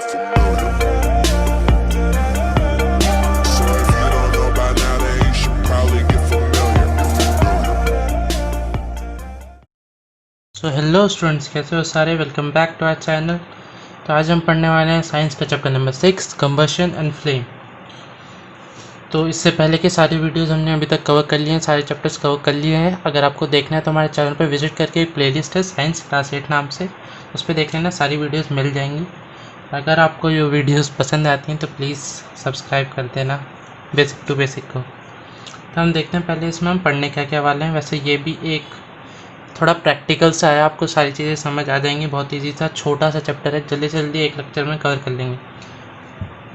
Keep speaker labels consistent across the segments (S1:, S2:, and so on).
S1: get familiar. So if you don't know by now, then you should probably get familiar.
S2: So hello students, कैसे हो सारे। Welcome back to our channel. तो आज हम पढ़ने वाले हैं साइंस का chapter number 6, combustion and flame. तो इससे पहले के सारी वीडियोस हमने अभी तक कवर कर लिए हैं, सारे चैप्टर्स कवर कर लिए हैं। अगर आपको देखना है तो हमारे चैनल पर विजिट करके एक प्लेलिस्ट है साइंस क्लास 8 नाम से, उस पर देख लेना, सारी वीडियोज़ मिल जाएंगी। अगर आपको ये वीडियोज़ पसंद आती हैं तो प्लीज़ सब्सक्राइब कर देना बेसिक टू बेसिक को। तो हम देखते हैं पहले इसमें हम पढ़ने क्या क्या वाले हैं। वैसे ये भी एक थोड़ा प्रैक्टिकल सा है, आपको सारी चीज़ें समझ आ जाएंगी। बहुत ईजी सा छोटा सा चैप्टर है, जल्दी से जल्दी एक लेक्चर में कवर कर लेंगे।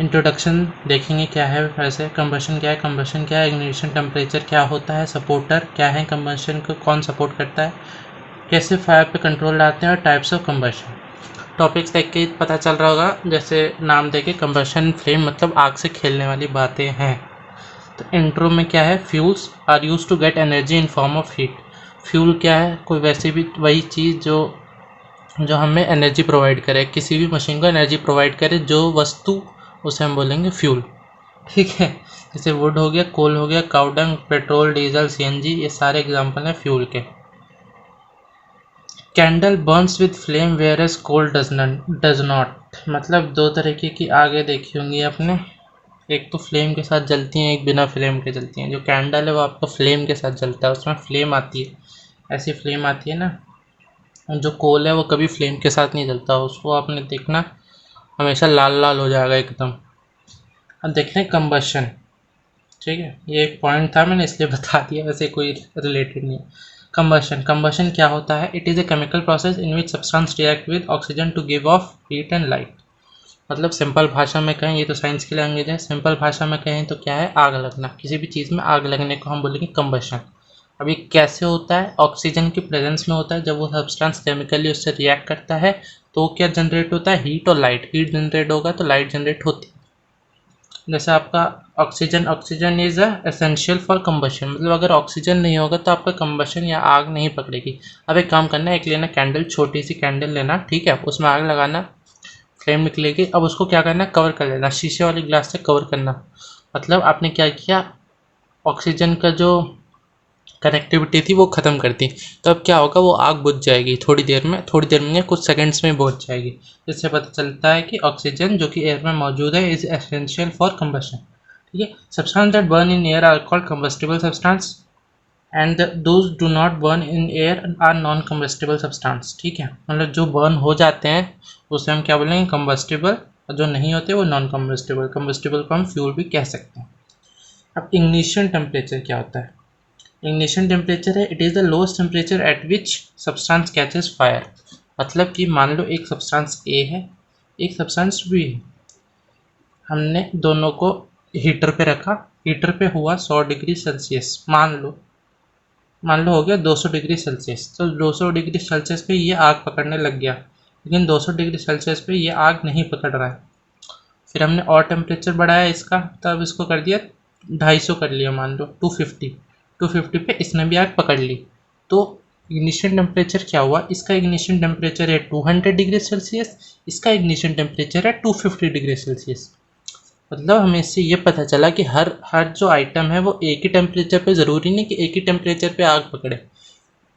S2: इंट्रोडक्शन देखेंगे क्या है, वैसे कंबशन क्या है, कंबशन क्या है, इग्निशन टेम्परेचर क्या होता है, सपोर्टर क्या है, कंबशन को कौन सपोर्ट करता है, कैसे फायर पे कंट्रोल लाते हैं, और टाइप्स ऑफ कंबशन। टॉपिक्स देख के पता चल रहा होगा, जैसे नाम देके कंबशन फ्लेम मतलब आग से खेलने वाली बातें हैं। तो इंट्रो में क्या है, fuels are use to get energy in form of heat. Fuel क्या है, कोई वैसे भी वही चीज़ जो हमें एनर्जी प्रोवाइड करे, किसी भी मशीन को एनर्जी प्रोवाइड करे, जो वस्तु, उसे हम बोलेंगे फ्यूल। ठीक है, जैसे वुड हो गया, कोल हो गया, काउडंग, पेट्रोल, डीजल, सीएनजी, ये सारे एग्जांपल हैं फ्यूल के। Candle burns with flame whereas coal does not. मतलब दो तरीके की आगे देखी होंगी आपने, एक तो फ्लेम के साथ जलती हैं, एक बिना फ्लेम के जलती हैं। जो कैंडल है वो आपका फ्लेम के साथ जलता है, उसमें फ्लेम आती है, ऐसी फ्लेम आती है ना। जो कोल है वो कभी फ्लेम के साथ नहीं जलता, उसको आपने देखना हमेशा लाल लाल हो जाएगा एकदम। अब देखते हैं कंबशन। ठीक है, ये एक पॉइंट था, मैंने इसलिए बता दिया, वैसे कोई रिलेटेड नहीं है। कंबशन क्या होता है, it is a chemical process in which substance react with oxygen to give off heat and light. मतलब सिंपल भाषा में कहें, ये तो साइंस की लैंग्वेज है, सिंपल भाषा में कहें तो क्या है, आग लगना। किसी भी चीज़ में आग लगने को हम बोलेंगे कंबशन। अब ये कैसे होता है, ऑक्सीजन की प्रेजेंस में होता है। जब वो सब्सटेंस केमिकली उससे रिएक्ट करता है तो क्या जनरेट होता है, हीट और लाइट। हीट जनरेट होगा तो लाइट जनरेट होती है। जैसे आपका oxygen is a essential for combustion. मतलब अगर ऑक्सीजन नहीं होगा तो आपका कंबशन या आग नहीं पकड़ेगी। अब एक काम करना है, एक लेना कैंडल, छोटी सी कैंडल लेना, ठीक है, उसमें आग लगाना, फ्लेम निकलेगी। अब उसको क्या करना, कवर कर लेना, शीशे वाली ग्लास से कवर करना। मतलब आपने क्या किया, ऑक्सीजन का जो कनेक्टिविटी थी वो ख़त्म कर दी। तो अब क्या होगा, वो आग बुझ जाएगी थोड़ी देर में कुछ सेकंड्स में बुझ जाएगी। इससे पता चलता है कि ऑक्सीजन जो कि एयर में मौजूद है इज़ एसेंशियल फॉर कंबशन। ठीक है, substance that burn in air are called combustible substance and those do not burn in air are non combustible substance. ठीक है, मतलब जो बर्न हो जाते हैं उसे हम क्या बोलेंगे, कंबस्टिबल, और जो नहीं होते वो नॉन कंबस्टिबल। कंबस्टिबल को हम फ्यूल भी कह सकते हैं। अब इग्निशन टेम्परेचर क्या होता है, इग्निशन टेम्परेचर है, it is the lowest temperature at which substance catches fire. मतलब कि मान लो एक सब्सटेंस ए है, एक सब्सटेंस बी है, हमने दोनों को हीटर पे रखा, हीटर पे हुआ 100 डिग्री सेल्सियस, मान लो हो गया 200 डिग्री सेल्सियस। तो 200 डिग्री सेल्सियस पे ये आग पकड़ने लग गया, लेकिन 200 डिग्री सेल्सियस पे ये आग नहीं पकड़ रहा है। फिर हमने और टेम्परेचर बढ़ाया इसका, तब इसको कर दिया 250 कर लिया, मान लो 250 पे इसने भी आग पकड़ ली। तो इग्निशन टेम्परेचर क्या हुआ, इसका इग्निशन टेम्परेचर है 200 डिग्री सेल्सियस, इसका इग्निशन टेम्परेचर है 250 डिग्री सेल्सियस। मतलब हमें इससे ये पता चला कि हर जो आइटम है वो एक ही टेम्परेचर पे, ज़रूरी नहीं कि एक ही टेम्परेचर पे आग पकड़े,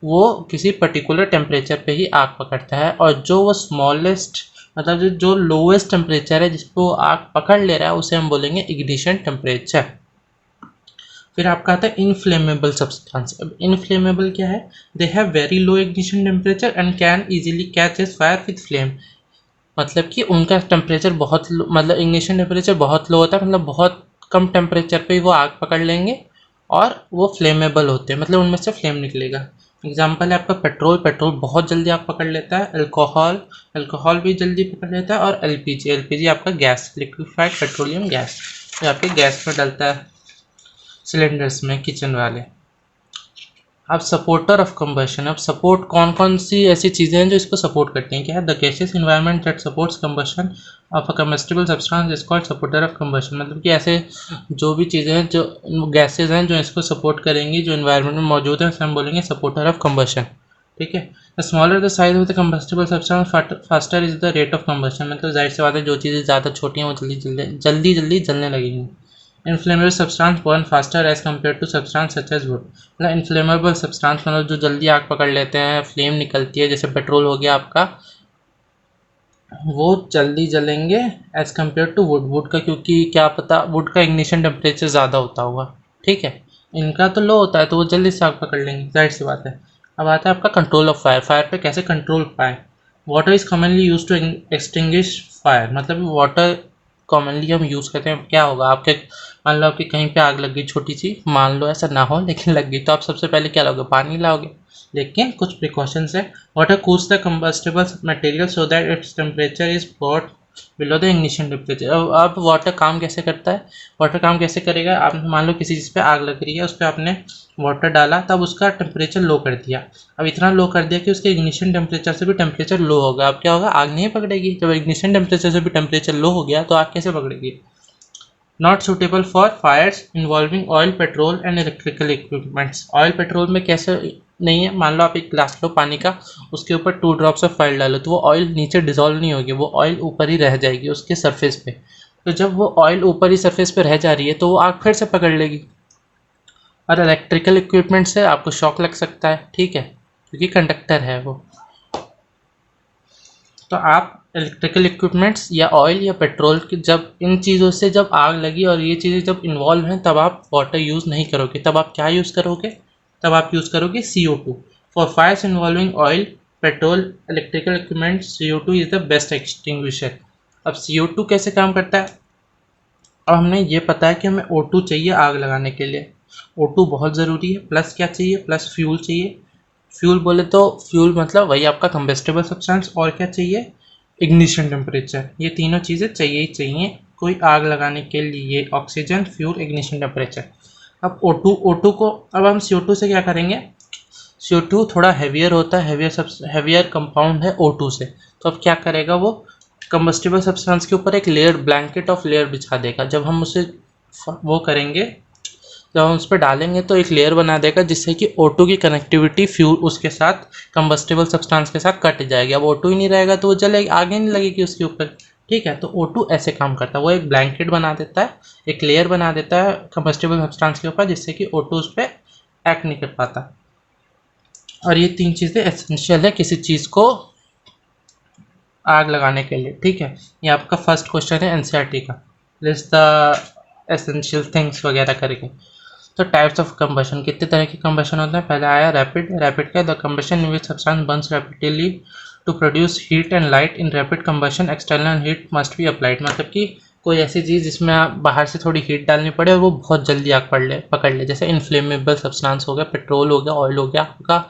S2: वो किसी पर्टिकुलर टेम्परेचर पे ही आग पकड़ता है। और जो वो स्मॉलेस्ट, मतलब जो लोवेस्ट टेम्परेचर है जिस पर वो आग पकड़ ले रहा है, उसे हम बोलेंगे इग्निशन टेम्परेचर। फिर आपका आता है इनफ्लेमेबल सब्सटेंस। अब इनफ्लेमेबल क्या है, they have very low ignition temperature and can easily catch as fire with flame. मतलब कि उनका टेम्परेचर बहुत लो, मतलब इग्निशन टेम्परेचर बहुत लो होता है, मतलब बहुत कम टेम्परेचर पे ही वो आग पकड़ लेंगे और वो फ्लेमेबल होते हैं, मतलब उनमें से फ्लेम निकलेगा। एग्जाम्पल है आपका पेट्रोल बहुत जल्दी आग पकड़ लेता है, अल्कोहल भी जल्दी पकड़ लेता है, और एलपीजी आपका गैस, लिक्विफाइड पेट्रोलियम गैस, जो आपके गैस में डलता है सिलेंडर्स में, किचन वाले। अब सपोर्टर ऑफ कंबशन। अब सपोर्ट कौन सी ऐसी चीज़ें हैं जो इसको सपोर्ट करती हैं, क्या है, the gases environment that supports combustion of a combustible substance is called supporter of combustion. मतलब कि ऐसे जो भी चीज़ें हैं, जो गैसेज हैं जो इसको सपोर्ट करेंगी, जो इन्वायरमेंट में मौजूद है, उसे हम बोलेंगे सपोर्टर ऑफ कंबशन। ठीक है। The smaller the size of the combustible substance faster is the rate of combustion, मतलब जाहिर सी बात है जो चीज़ें ज़्यादा छोटी हैं वो जल्दी जलने लगेंगी। Inflammable substance burn faster as compare to substance such as wood, मतलब इन्फ्लेमेबल सब्सटेंस मतलब जो जल्दी आग पकड़ लेते हैं, फ्लेम निकलती है, जैसे पेट्रोल हो गया आपका, वो जल्दी जलेंगे as compare to wood. Wood का क्योंकि क्या पता वुड का इग्निशन टेम्परेचर ज़्यादा होता होगा, ठीक है, इनका तो लो होता है तो वो जल्दी से आग पकड़ लेंगे, जाहिर सी बात है। अब आता है आपका कंट्रोल ऑफ फायर। फायर पे कैसे कंट्रोल पाए। Water is commonly use to extinguish fire, मतलब वाटर कॉमनली हम यूज़ करते हैं। क्या होगा आपके, मान लो आपकी कहीं पे आग लग गई छोटी सी, मान लो ऐसा ना हो लेकिन लग गई, तो आप सबसे पहले क्या लाओगे, पानी लाओगे, लेकिन कुछ प्रिकॉशंस है। Water cools the combustible material so that its temperature is brought below the ignition temperature. अब वाटर काम कैसे करता है, वाटर काम कैसे करेगा, आपने मान लो किसी चीज़ पे आग लग रही है, उस पर आपने वाटर डाला, तब उसका टेम्परेचर लो कर दिया। अब इतना लो कर दिया कि उसके इग्निशन टेम्परेचर से भी टेम्परेचर लो होगा। अब क्या होगा, आग नहीं पकड़ेगी। जब इग्निशन टेम्परेचर से भी टेम्परेचर लो हो गया तो आग कैसे पकड़ेगी। Not suitable for fires involving oil, petrol and electrical equipments. Oil petrol में कैसे नहीं है, मान लो आप एक ग्लास लो पानी का, उसके ऊपर 2 ड्रॉप्स ऑफ ऑयल डालो, तो वो ऑयल नीचे डिजोल्व नहीं होगी, वो ऑयल ऊपर ही रह जाएगी उसके सरफेस पे। तो जब वो ऑयल ऊपर ही सरफेस पे रह जा रही है तो वो आग फिर से पकड़ लेगी। और इलेक्ट्रिकल इक्विपमेंट से आपको शॉक लग सकता है, ठीक है, क्योंकि कंडक्टर है वो। तो आप इलेक्ट्रिकल इक्विपमेंट्स या ऑयल या पेट्रोल की, जब इन चीज़ों से जब आग लगी और ये चीज़ें जब इन्वॉल्व हैं, तब आप वाटर यूज़ नहीं करोगे। तब आप क्या यूज़ करोगे, तब आप यूज़ करोगे CO2। For fires involving oil, petrol, electrical equipment, CO2 is the best extinguisher. अब CO2 कैसे काम करता है। अब हमने ये पता है कि हमें O2 चाहिए आग लगाने के लिए। O2 बहुत ज़रूरी है, प्लस क्या चाहिए, प्लस फ्यूल चाहिए। फ्यूल बोले तो फ्यूल मतलब वही आपका कंबस्टिबल सब्सटेंस, और क्या चाहिए, इग्निशन टेम्परेचर। ये तीनों चीज़ें चाहिए ही चाहिए कोई आग लगाने के लिए, ऑक्सीजन, फ्यूल, इग्निशन टेम्परेचर। अब O2 को, अब हम CO2 से क्या करेंगे। CO2 थोड़ा हैवियर होता है, हैवियर कंपाउंड है O2 से, तो अब क्या करेगा वो, कंबस्टिबल सब्सटेंस के ऊपर एक लेयर, ब्लैंकेट ऑफ लेयर बिछा देगा। जब हम उसे वो करेंगे, जब हम उस पर डालेंगे तो एक लेयर बना देगा, जिससे कि O2 की कनेक्टिविटी फ्यूल उसके साथ, कंबस्टिबल सब्सटेंस के साथ कट जाएगी। अब O2 ही नहीं रहेगा तो वो जलेगी, आगे नहीं लगेगी उसके ऊपर, ठीक है। तो O2 ऐसे काम करता है, वो एक ब्लैंकेट बना देता है, एक लेयर बना देता है कंबस्टिबल सब्सटेंस के ऊपर, जिससे कि O2 उस पर एक्ट नहीं कर पाता। और ये 3 चीज़ें एसेंशियल है किसी चीज़ को आग लगाने के लिए, ठीक है। ये आपका फर्स्ट क्वेश्चन है NCERT का, लिस्ट द एसेंशियल थिंग्स वगैरह करके। तो टाइप्स ऑफ कंबशन, कितने तरह के कंबशन होते हैं। पहले आया रैपिड का, the combustion in which substance burns rapidly to produce heat and light. In rapid combustion external heat must be applied, मतलब कि कोई ऐसी चीज़ जिसमें आप बाहर से थोड़ी हीट डालनी पड़े और वो बहुत जल्दी आग पकड़ ले, जैसे इन्फ्लेमेबल सब्सटेंस हो गया, पेट्रोल हो गया, ऑयल हो गया आपका,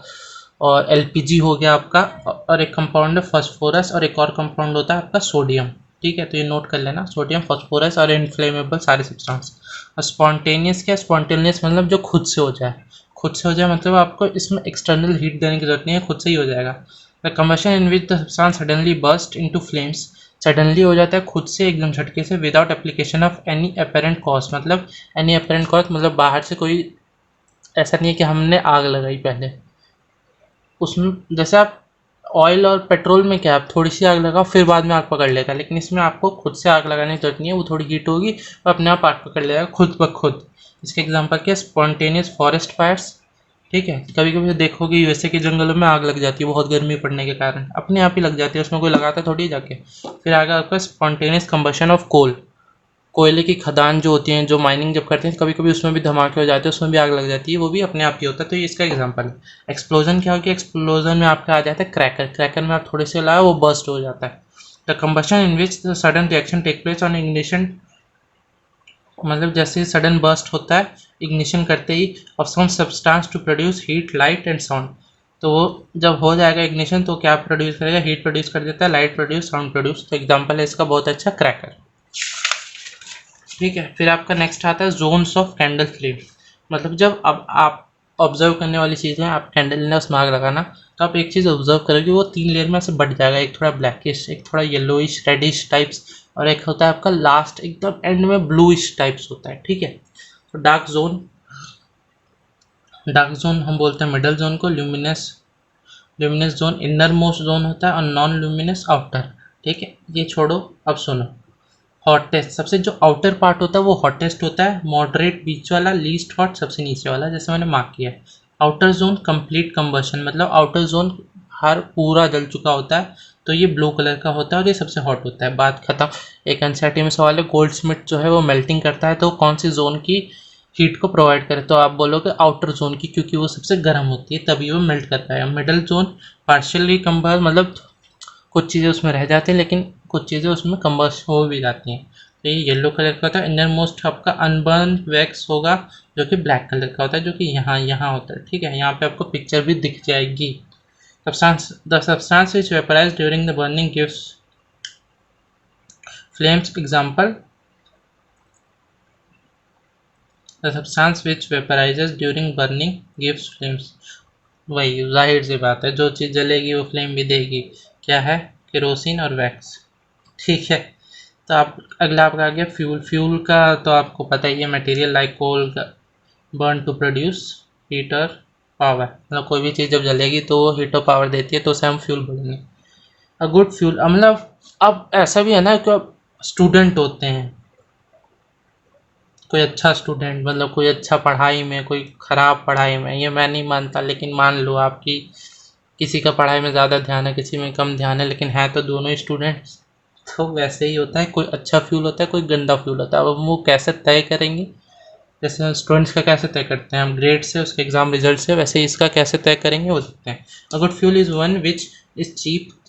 S2: और LPG हो गया आपका, और एक कंपाउंड है फास्फोरस, और एक और कंपाउंड होता है आपका सोडियम, ठीक है। तो ये नोट कर लेना, सोडियम, फास्फोरस और इन्फ्लेमेबल सारे सब्सटेंस। और स्पॉन्टेनियस क्या, स्पॉन्टेनियस मतलब जो खुद से हो जाए, खुद से हो जाए मतलब आपको इसमें एक्सटर्नल हीट देने की जरूरत नहीं है, खुद से ही हो जाएगा। The combustion in which the substance suddenly burst into flames, suddenly हो जाता है खुद से एकदम झटके से, without application of any apparent cause, मतलब एनी अपेरेंट कॉज मतलब बाहर से कोई, ऐसा नहीं है कि हमने आग लगाई पहले उसमें। जैसे आप ऑयल और पेट्रोल में क्या, आप थोड़ी सी आग लगाओ फिर बाद में आग पकड़ लेगा, लेकिन इसमें आपको खुद से आग लगाने की जरूरत नहीं है, वो थोड़ी हीट होगी और अपने आप आग पकड़ लेगा खुद ब खुद। इसके एग्जांपल क्या, स्पॉन्टेनियस फॉरेस्ट फायर्स, ठीक है। कभी कभी देखोगे USA के जंगलों में आग लग जाती है बहुत गर्मी पड़ने के कारण, अपने आप ही लग जाती है, उसमें कोई लगाता थोड़ी जाके। फिर आगे आपका स्पॉन्टेनियस कंबशन ऑफ कोल, कोयले की खदान जो होती हैं, जो माइनिंग जब करते हैं, कभी कभी उसमें भी धमाके हो जाते हैं, उसमें भी आग लग जाती है, वो भी अपने आप ही होता है। तो ये इसका एग्जांपल है। एक्सप्लोजन क्या हो गया, एक्सप्लोजन में आपका आ जाता है क्रैकर, क्रैकर में आप थोड़े से लाए वो बर्स्ट हो जाता है। The combustion in which the sudden reaction take place on ignition, मतलब जैसे सडन बर्स्ट होता है इग्निशन करते ही, of some substance to produce heat, light and sound. तो वो जब हो जाएगा इग्निशन तो क्या प्रोड्यूस करेगा, हीट प्रोड्यूस कर देता है, लाइट प्रोड्यूस, साउंड प्रोड्यूस। तो एग्जांपल है इसका बहुत अच्छा, क्रैकर, ठीक है। फिर आपका नेक्स्ट आता है जोन्स ऑफ कैंडल फ्लेम, मतलब जब अब आप ऑब्जर्व करने वाली चीज़ है, आप कैंडल लेना उसमें आग लगाना, तो आप एक चीज़ ऑब्जर्व करोगे, वो 3 लेयर में से बढ़ जाएगा, एक थोड़ा ब्लैकिश, एक थोड़ा येलोइश रेडिश टाइप्स, और एक होता है आपका लास्ट एकदम एंड में ब्लूइश टाइप्स होता है, ठीक है। तो डार्क जोन हम बोलते हैं मिडल जोन को, luminous luminous zone inner most zone होता है और नॉन ल्यूमिनस आउटर। ठीक है, ये छोड़ो, अब सुनो। हॉटेस्ट, सबसे जो आउटर पार्ट होता है वो हॉटेस्ट होता है, मॉडरेट बीच वाला, लीस्ट हॉट सबसे नीचे वाला, जैसे मैंने मार्क किया है। आउटर जोन कंप्लीट कंबशन, मतलब आउटर जोन हर पूरा जल चुका होता है, तो ये ब्लू कलर का होता है और ये सबसे हॉट होता है। बात खत्म। एक एनसीईआरटी में सवाल है, गोल्डस्मिथ जो है वो मेल्टिंग करता है तो कौन सी जोन की हीट को प्रोवाइड करे, तो आप बोलोगे आउटर जोन की, क्योंकि वो सबसे गर्म होती है तभी वो मेल्ट करता है। मिडल जोन पार्शियली कंबस्ट, मतलब कुछ चीज़ें उसमें रह जाती हैं लेकिन कुछ चीज़ें उसमें कंबस्ट हो भी जाती हैं। तो ये येलो कलर का होता है। इनर मोस्ट आपका अनबर्न वैक्स होगा जो कि ब्लैक कलर का होता है, जो कि यहाँ होता है। ठीक है, यहाँ पे आपको पिक्चर भी दिख जाएगी। The substance which vaporise during the burning gives flames. Example, the substance which vaporises during burning gives flames. वही जाहिर सी बात है, जो चीज़ जलेगी वो फ्लेम भी देगी। क्या है? केरोसिन और वैक्स। ठीक है, तो आप अगला आपका आ गया फ्यूल। फ्यूल का तो आपको पता ही है, material like coal burn to produce heat और पावर, मतलब कोई भी चीज़ जब जलेगी तो वो हीट और पावर देती है, तो उसे हम फ्यूल बोलेंगे। अ गुड फ्यूल, मतलब अब ऐसा भी है ना कि स्टूडेंट होते हैं, कोई अच्छा स्टूडेंट, मतलब कोई अच्छा पढ़ाई में, कोई ख़राब पढ़ाई में, ये मैं नहीं मानता, लेकिन मान लो आपकी किसी का पढ़ाई में ज़्यादा ध्यान है, किसी में कम ध्यान है, लेकिन है तो दोनों ही स्टूडेंट्स, तो वैसे ही होता है। कोई अच्छा फ्यूल होता है, कोई गंदा फ्यूल होता है। अब हम वो कैसे तय करेंगे? जैसे हम स्टूडेंट्स का कैसे तय करते हैं हम ग्रेड से, उसके एग्जाम रिजल्ट से, वैसे ही इसका कैसे तय करेंगे वो देखते हैं। A good fuel is one which is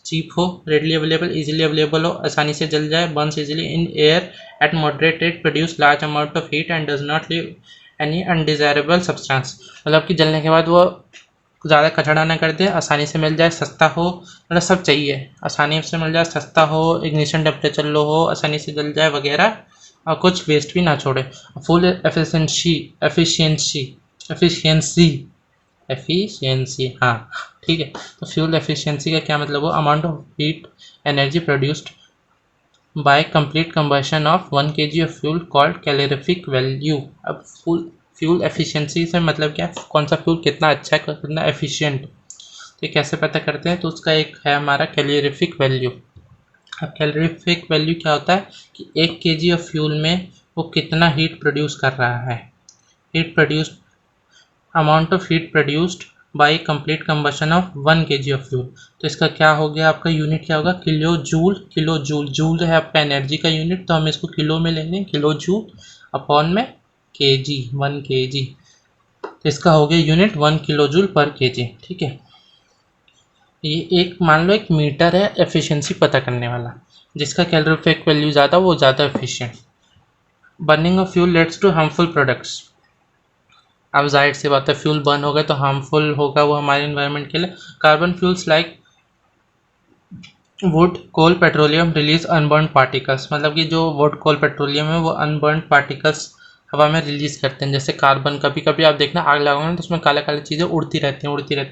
S2: cheap हो, रेडली अवेलेबल, इजीली अवेलेबल हो, आसानी से जल जाए, burns easily in air at moderate rate, produce large amount of heat and does not leave any undesirable substance. मतलब कि जलने के बाद वो ज़्यादा कचड़ा ना कर दे, आसानी से मिल जाए, सस्ता हो, मतलब सब चाहिए, आसानी से मिल जाए, सस्ता हो, इग्निशन टेम्परेचर लो हो, आसानी से जल जाए वगैरह, और कुछ वेस्ट भी ना छोड़े। फुल एफिशिएंसी, हाँ ठीक है। तो फ्यूल एफिशिएंसी का क्या मतलब हो? Amount of heat energy produced by complete combustion of 1 kg of fuel called calorific value. अब फ्यूल एफिशिएंसी से मतलब क्या है? कौन सा फ्यूल कितना अच्छा है, कितना एफिशिएंट, तो ये कैसे पता करते हैं? तो उसका एक है हमारा कैलोरीफिक वैल्यू। अब कैलोरीफिक वैल्यू क्या होता है कि 1 kg ऑफ फ्यूल में वो कितना हीट प्रोड्यूस कर रहा है। Heat produced, amount of heat produced by complete combustion of 1 kg of fuel. तो इसका क्या हो गया? आपका यूनिट क्या होगा? Kilo joule. Kilo joule, joule है आपका एनर्जी का यूनिट, तो हम इसको किलो में लेंगे, किलो जूल अपॉन में kg, 1 kg, तो इसका हो गया यूनिट 1 किलो जूल पर kg। ठीक है, ये एक मान लो एक मीटर है एफिशिएंसी पता करने वाला, जिसका कैलोरीफिक वैल्यू ज़्यादा, वो ज़्यादा efficient. Burning of fuel leads to harmful products. अब जाहिर सी बात है, फ्यूल बर्न होगा तो हार्मफुल होगा वो हमारे इन्वायरमेंट के लिए। Carbon fuels like wood coal petroleum release unburnt particles, मतलब कि जो वुड कोल पेट्रोलियम है वो अनबर्न पार्टिकल्स हवा में रिलीज करते हैं। जैसे कार्बन, कभी कभी आप देखना आग लगाओगे तो उसमें काले काले चीज़ें उड़ती रहती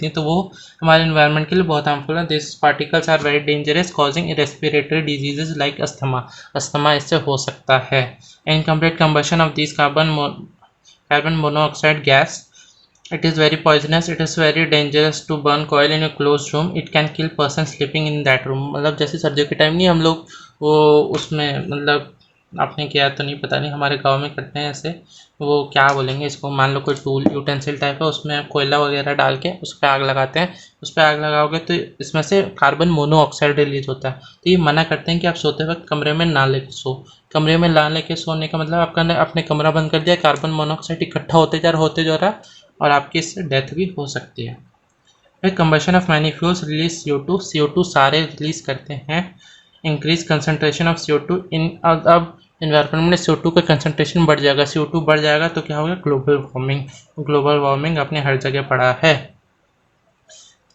S2: हैं, तो वो हमारे इन्वायरमेंट के लिए बहुत हार्मफुल है। This particles are very dangerous, causing respiratory diseases like asthma इससे हो सकता है। Incomplete combustion of this carbon monoxide gas, it is very poisonous, it is very dangerous to burn coal in a closed room, it can kill person sleeping in that room। मतलब जैसे सर्दियों के time नहीं हम लोग वो उसमें, मतलब आपने किया तो नहीं पता नहीं, हमारे गांव में करते हैं ऐसे, वो क्या बोलेंगे इसको, मान लो कोई टूल यूटेंसिल टाइप है, उसमें कोयला वगैरह डाल के उस पर आग लगाते हैं, उस पर आग लगाओगे तो इसमें से कार्बन मोनोऑक्साइड रिलीज होता है। तो ये मना करते हैं कि आप सोते वक्त कमरे में ना लेके सो। कमरे में ना लेके सोने का मतलब आपका अपने कमरा बंद कर दिया, कार्बन मोनोऑक्साइड इकट्ठा होते जा रहा और आपकी इससे डेथ भी हो सकती है। फिर combustion of many fuels release CO2 सारे रिलीज करते हैं। इंक्रीज कंसनट्रेशन ऑफ CO2 इन, अब इन्वायरमेंट में CO2 का कंसनट्रेशन बढ़ जाएगा, CO2 बढ़ जाएगा तो क्या होगा? ग्लोबल वार्मिंग अपने हर जगह पड़ा है।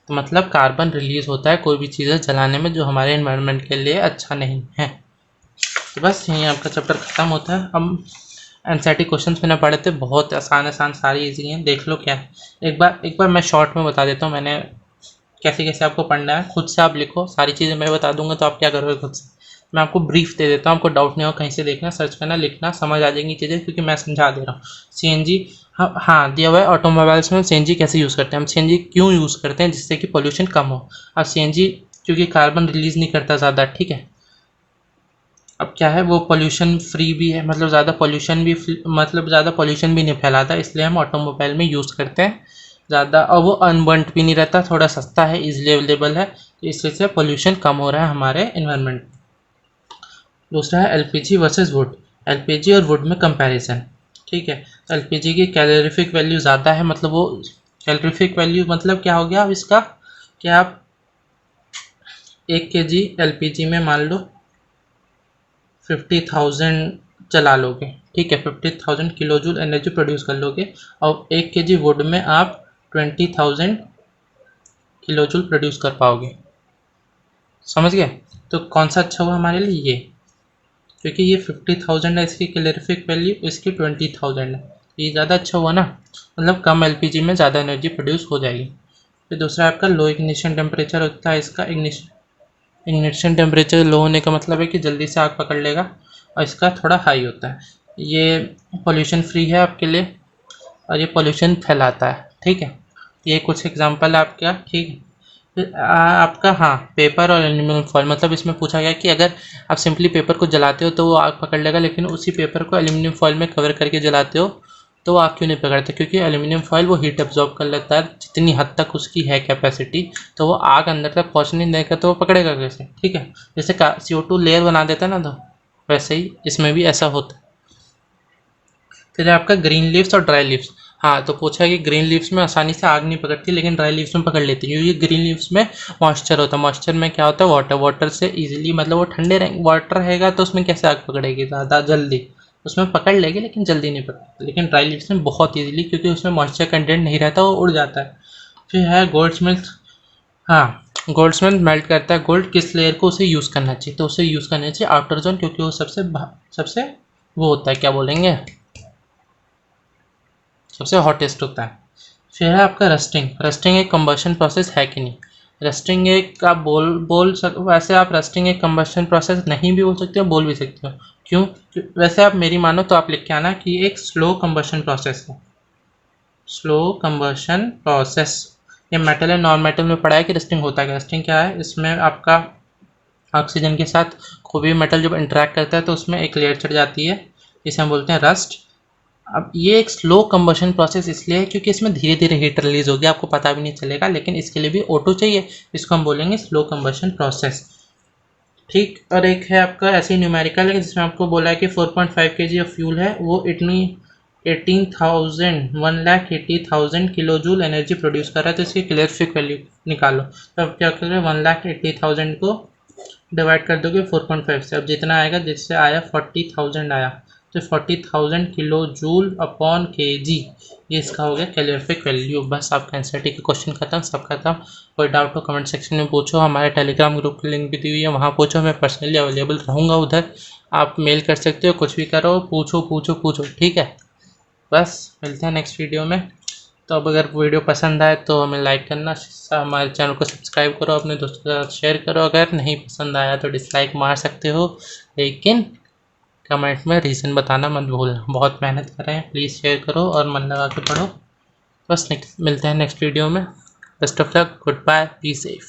S2: तो मतलब कार्बन रिलीज होता है कोई भी चीज़ें जलाने में जो हमारे इन्वायरमेंट के लिए अच्छा नहीं है। तो बस यहीं आपका चैप्टर ख़त्म होता है। अब एनसीईआरटी क्वेश्चंस मैंने पढ़े थे, बहुत आसान सारी इजी हैं, देख लो क्या है। एक बार मैं शॉर्ट में बता देता हूँ मैंने कैसे आपको पढ़ना है, खुद से आप लिखो, सारी चीज़ें मैं बता दूंगा तो आप क्या करोगे खुद से। मैं आपको ब्रीफ दे देता हूँ, आपको डाउट नहीं हो, कहीं से देखना, सर्च करना, लिखना, समझ आ जाएंगी चीज़ें क्योंकि मैं समझा दे रहा हूँ। CNG हाँ हाँ, दिया हुआ है ऑटोमोबाइल्स में सीएनजी कैसे यूज़ करते हैं। हम सीएनजी क्यों यूज़ करते हैं, जिससे कि पोल्यूशन कम हो। अब सीएनजी क्योंकि कार्बन रिलीज़ नहीं करता ज़्यादा, ठीक है। अब क्या है, वो पोल्यूशन फ्री भी है, मतलब ज़्यादा पोल्यूशन भी नहीं फैलाता, इसलिए हम ऑटोमोबाइल में यूज़ करते हैं ज़्यादा। और वो अनबर्न्ट भी नहीं रहता, थोड़ा सस्ता है, इजीली अवेलेबल है, तो इस वजह से पोल्यूशन कम हो रहा है हमारे इन्वायरमेंट। दूसरा है एलपीजी वर्सेस वुड। एलपीजी और वुड में कंपैरिजन, ठीक है। तो एलपीजी की कैलोरीफिक वैल्यू ज़्यादा है, मतलब वो कैलोरीफिक वैल्यू मतलब क्या हो गया अब इसका, कि आप 1 kg एलपीजी में मान लो 50,000 चला लोगे, ठीक है, 50,000 किलो जूल एनर्जी प्रोड्यूस कर लोगे, और 1 kg वुड में आप 20,000 किलो जूल प्रोड्यूस कर पाओगे। समझ गए। तो कौन सा अच्छा हुआ हमारे लिए, ये, क्योंकि ये 50,000 है इसकी कैलोरीफिक वैल्यू, इसकी 20,000 है, ये ज़्यादा अच्छा हुआ ना, मतलब कम एलपीजी में ज़्यादा एनर्जी प्रोड्यूस हो जाएगी। फिर दूसरा आपका लो इग्निशन टेम्परेचर होता है इसका। इग्निशन टेम्परेचर लो होने का मतलब है कि जल्दी से आग पकड़ लेगा, और इसका थोड़ा हाई होता है। ये पोल्यूशन फ्री है आपके लिए, और ये पोल्यूशन फैलाता है, ठीक है। ये कुछ एग्जांपल है आपका, ठीक है। फिर आपका हाँ, पेपर और एल्यूमिनियम फॉइल, मतलब इसमें पूछा गया कि अगर आप सिंपली पेपर को जलाते हो तो वो आग पकड़ लेगा, लेकिन उसी पेपर को एल्यूमिनियम फॉइल में कवर करके जलाते हो तो वो आग क्यों नहीं पकड़ता, क्योंकि एल्यूमिनियम फॉइल वो हीट एब्जॉर्ब कर लेता है जितनी हद तक उसकी है कैपेसिटी, तो वो आग अंदर तक पहुँचने नहीं देगा, तो वो पकड़ेगा कैसे, ठीक है। जैसे CO2 लेयर बना देता है ना, तो वैसे ही इसमें भी ऐसा होता है। फिर आपका ग्रीन लीव्स और ड्राई लीव्स। हाँ, तो पूछा है कि ग्रीन लीव्स में आसानी से आग नहीं पकड़ती, लेकिन ड्राई लीव्स में पकड़ लेती है, क्योंकि ग्रीन लीव्स में मॉइस्चर होता है। मॉइस्चर में क्या होता है, वाटर से इजीली, मतलब वो ठंडे वाटर रहेगा तो उसमें कैसे आग पकड़ेगी ज़्यादा जल्दी, उसमें पकड़ लेगी लेकिन जल्दी नहीं पकड़ती। लेकिन ड्राई लीव्स में बहुत ईजिली, क्योंकि उसमें मॉइस्चर कंटेंट नहीं रहता, वो उड़ जाता है। फिर है गोल्डस्मिथ। हाँ, गोल्डस्मिथ मेल्ट करता है गोल्ड, किस लेयर को उसे यूज़ करना चाहिए, तो उसे यूज़ करना चाहिए आउटर जोन, क्योंकि वो सबसे वो होता है, क्या बोलेंगे, सबसे हॉटेस्ट होता है। फिर है आपका रस्टिंग। रस्टिंग एक कंबशन प्रोसेस है कि नहीं। रस्टिंग एक आप वैसे आप रस्टिंग एक कंबशन प्रोसेस नहीं भी बोल सकते हो, बोल भी सकते हो। क्यों, वैसे आप मेरी मानो तो आप लिख के आना कि एक स्लो कंबशन प्रोसेस है। स्लो कंबशन प्रोसेस, ये मेटल एंड नॉन मेटल में पढ़ा है कि रस्टिंग होता है। रस्टिंग क्या है, इसमें आपका ऑक्सीजन के साथ कोई भी मेटल जब इंटरेक्ट करता है तो उसमें एक लेयर चढ़ जाती है, जिसे हम बोलते हैं रस्ट। अब ये एक स्लो कंबशन प्रोसेस इसलिए है क्योंकि इसमें धीरे धीरे हीट रिलीज होगी, आपको पता भी नहीं चलेगा, लेकिन इसके लिए भी ऑटो चाहिए, इसको हम बोलेंगे स्लो कंबशन प्रोसेस, ठीक। और एक है आपका ऐसे ही न्यूमेरिकल है, जिसमें आपको बोला है कि 4.5 kg ऑफ फ्यूल है, वो इतनी 1,80,000 किलो जूल एनर्जी प्रोड्यूस कर रहा है, तो इसकी कैलोरीफिक वैल्यू निकालो। तो अब क्या करोगे, 1,80,000 को डिवाइड कर दोगे 4.5 से, अब जितना आएगा, जिससे आया 40,000 आया, तो 40,000 किलो जूल अपॉन kg, ये इसका हो गया कैलोरीफिक वैल्यू। बस आपका आंसर, ठीक है, क्वेश्चन खत्म, सब खत्म। कोई डाउट हो कमेंट सेक्शन में पूछो, हमारे टेलीग्राम ग्रुप की लिंक भी दी हुई है, वहाँ पूछो, मैं पर्सनली अवेलेबल रहूँगा उधर, आप मेल कर सकते हो, कुछ भी करो, पूछो, ठीक है। बस मिलते हैं नेक्स्ट वीडियो में। तो अब अगर वीडियो पसंद आए तो हमें लाइक करना, हमारे चैनल को सब्सक्राइब करो, अपने दोस्तों के साथ शेयर करो। अगर नहीं पसंद आया तो डिसलाइक मार सकते हो, लेकिन कमेंट में रीज़न बताना मत भूलना। बहुत मेहनत कर रहे हैं, प्लीज़ शेयर करो और मन लगा के पढ़ो। बस मिलते हैं नेक्स्ट वीडियो में। Best of luck, good bye, be safe.